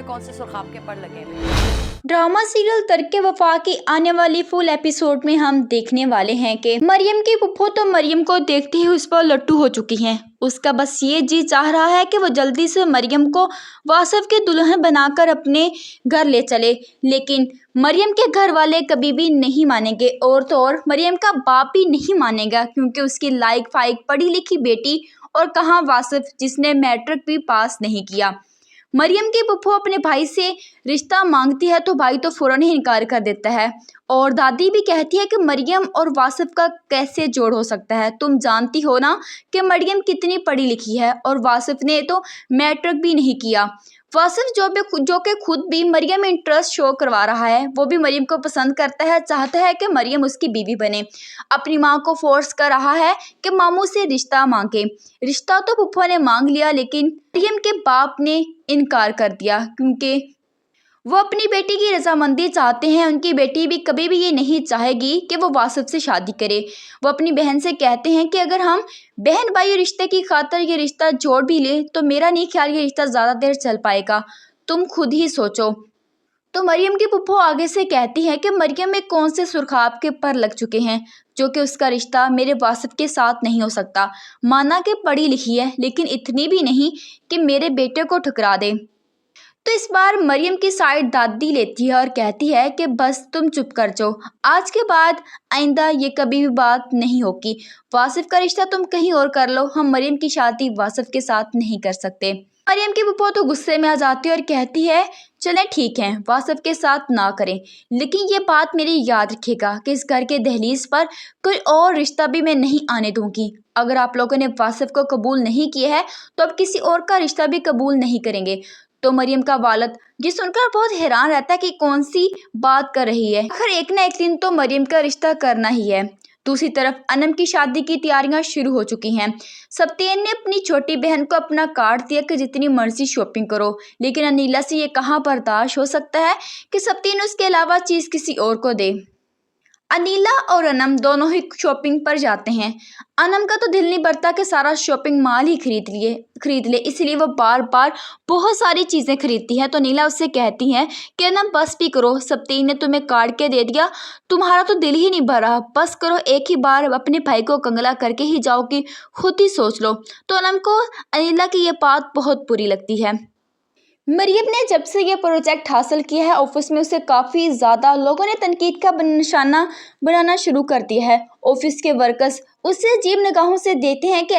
में कौन से सुर्खाब के पर लगे हैं। ड्रामा सीरियल तरके वफा की आने वाली फुल एपिसोड में हम देखने वाले हैं कि मरियम की फुफ्फो तो मरियम को देखते ही उस पर लट्टू हो चुकी हैं। उसका बस ये जी चाह रहा है कि वो जल्दी से मरियम को वासिफ की दुल्हन बनाकर अपने घर ले चले, लेकिन मरियम के घर वाले कभी भी नहीं मानेंगे और तो और मरियम का बाप भी नहीं मानेगा, क्योंकि उसकी लाइक फाइक पढ़ी लिखी बेटी और कहाँ वासिफ जिसने मैट्रिक भी पास नहीं किया। मरियम की फुफ्फो अपने भाई से रिश्ता मांगती है तो भाई तो फौरन ही इनकार कर देता है और दादी भी कहती है कि मरियम और वासिफ का कैसे जोड़ हो सकता है। तुम जानती हो ना कि मरियम कितनी पढ़ी लिखी है और वासिफ ने तो मैट्रिक भी नहीं किया। वासिफ जो कि खुद भी मरियम में इंटरेस्ट शो करवा रहा है, वो भी मरियम को पसंद करता है, चाहता है कि मरियम उसकी बीवी बने। अपनी माँ को फोर्स कर रहा है कि मामू से रिश्ता मांगे। रिश्ता तो फुफ्फो ने मांग लिया, लेकिन मरियम के बाप ने इनकार कर दिया, क्योंकि वो अपनी बेटी की रजामंदी चाहते हैं। उनकी बेटी भी कभी भी ये नहीं चाहेगी कि वो वासिफ से शादी करे। वो अपनी बहन से कहते हैं कि अगर हम बहन भाई रिश्ते की खातिर ये रिश्ता जोड़ भी ले तो मेरा नहीं ख्याल ये रिश्ता ज़्यादा देर चल पाएगा, तुम खुद ही सोचो। तो मरियम की फुफ्फो आगे से कहती है कि मरियम में कौन से सुर्खाब के पर लग चुके हैं जो कि उसका रिश्ता मेरे वासिफ के साथ नहीं हो सकता। माना कि पढ़ी लिखी है, लेकिन इतनी भी नहीं कि मेरे बेटे को ठुकरा दे। तो इस बार मरियम की साइड दादी लेती है और कहती है कि बस तुम चुप कर जाओ, आज के बाद आइंदा ये कभी भी बात नहीं होगी। वासिफ का रिश्ता तुम कहीं और कर लो, हम मरियम की शादी वासिफ के साथ नहीं कर सकते। मरियम की फुफ्फो तो गुस्से में आ जाती है और कहती है चलें ठीक है, वासिफ के साथ ना करें, लेकिन ये बात मेरी याद रखिएगा कि इस घर के दहलीज पर कोई और रिश्ता भी मैं नहीं आने दूंगी। अगर आप लोगों ने वासिफ को कबूल नहीं किया है तो अब किसी और का रिश्ता भी कबूल नहीं करेंगे। तो मरियम का वालिद ये सुनकर बहुत हैरान रहता है कि कौन सी बात कर रही है। आखिर एक ना एक दिन तो मरियम का रिश्ता करना ही है। दूसरी तरफ अनम की शादी की तैयारियां शुरू हो चुकी हैं। सब्तैन ने अपनी छोटी बहन को अपना कार्ड दिया कि जितनी मर्जी शॉपिंग करो, लेकिन अनीला से ये कहाँ बर्दाश्त हो सकता है कि सब्तैन उसके अलावा चीज़ किसी और को दे। अनीला और अनम दोनों ही शॉपिंग पर जाते हैं। अनम का तो दिल नहीं भरता कि सारा शॉपिंग माल ही खरीद ले, इसलिए वो बार बार बहुत सारी चीज़ें खरीदती है। तो अनीला उससे कहती है कि अनम बस भी करो, सब्तैन ने तुम्हें कार्ड के दे दिया, तुम्हारा तो दिल ही नहीं भरा, बस करो, एक ही बार अपने भाई को कंगला करके ही जाओगी, खुद ही सोच लो। तो अनम को अनीला की ये बात बहुत बुरी लगती है। मरियम ने जब से ये प्रोजेक्ट हासिल किया है ऑफिस में उसे काफ़ी ज़्यादा लोगों ने तनकीद का निशाना बनाना शुरू कर दिया है। ऑफिस के वर्कर्स उसे अजीब निगाहों से देखते हैं कि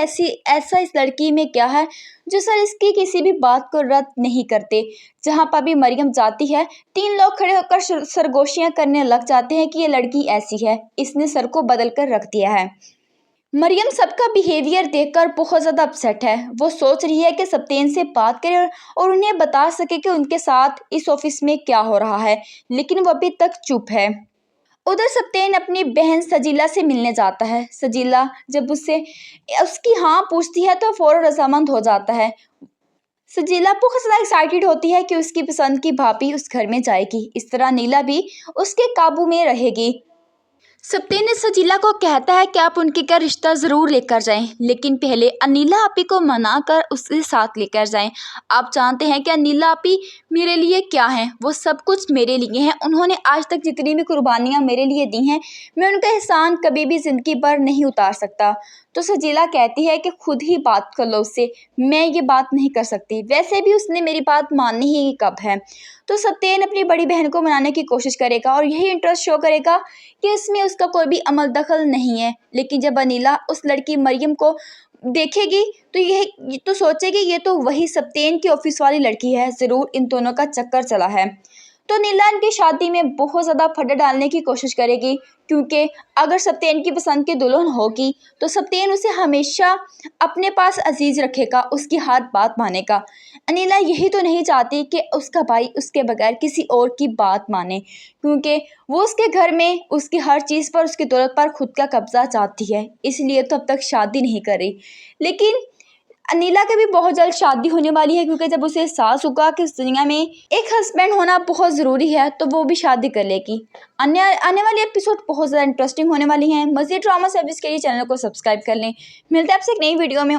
ऐसा इस लड़की में क्या है जो सर इसकी किसी भी बात को रद्द नहीं करते। जहाँ पर भी मरियम जाती है 3 लोग खड़े होकर सरगोशियाँ करने लग जाते हैं कि ये लड़की ऐसी है, इसने सर को बदल कर रख दिया है। मरियम सबका बिहेवियर देखकर बहुत ज़्यादा अपसेट है। वो सोच रही है कि सब्तैन से बात करे और उन्हें बता सके कि उनके साथ इस ऑफिस में क्या हो रहा है, लेकिन वो अभी तक चुप है। उधर सब्तैन अपनी बहन सजीला से मिलने जाता है। सजीला जब उसकी हाँ पूछती है तो फौरन रजामंद हो जाता है। सजीला बहुत ज़्यादा एक्साइटेड होती है कि उसकी पसंद की भाभी उस घर में जाएगी, इस तरह नीला भी उसके काबू में रहेगी। सब्तैन ने सजीला को कहता है कि आप उनके घर रिश्ता ज़रूर लेकर जाएं, लेकिन पहले अनीला आपी को मना कर उसके साथ लेकर जाएं। आप जानते हैं कि अनीला आपी मेरे लिए क्या हैं, वो सब कुछ मेरे लिए हैं। उन्होंने आज तक जितनी भी कुर्बानियाँ मेरे लिए दी हैं, मैं उनका एहसान कभी भी ज़िंदगी भर नहीं उतार सकता। तो सजीला कहती है कि खुद ही बात कर लो उससे, मैं ये बात नहीं कर सकती, वैसे भी उसने मेरी बात माननी ही कब है। तो सब्तैन अपनी बड़ी बहन को मनाने की कोशिश करेगा और यही इंटरेस्ट शो करेगा कि इसमें उसका कोई भी अमल दखल नहीं है। लेकिन जब अनीला उस लड़की मरियम को देखेगी तो ये तो सोचेगी ये तो वही सब्तैन की ऑफिस वाली लड़की है, ज़रूर इन दोनों का चक्कर चला है। तो नीला इनकी शादी में बहुत ज़्यादा फड्डा डालने की कोशिश करेगी, क्योंकि अगर सब्तैन की पसंद की दुल्हन होगी तो सब्तैन उसे हमेशा अपने पास अजीज़ रखेगा, उसकी हर बात मानेगा। अनीला यही तो नहीं चाहती कि उसका भाई उसके बगैर किसी और की बात माने, क्योंकि वो उसके घर में उसकी हर चीज़ पर उसकी दौलत पर खुद का कब्जा चाहती है, इसलिए तो अब तक शादी नहीं कर रही। लेकिन अनीला की भी बहुत जल्द शादी होने वाली है, क्योंकि जब उसे एहसास होगा कि इस दुनिया में एक हस्बैंड होना बहुत ज़रूरी है तो वो भी शादी कर लेगी। आने वाली एपिसोड बहुत ज़्यादा इंटरेस्टिंग होने वाली हैं। मज़ीद ड्रामा सर्विस के लिए चैनल को सब्सक्राइब कर लें। मिलते हैं आपसे एक नई वीडियो में।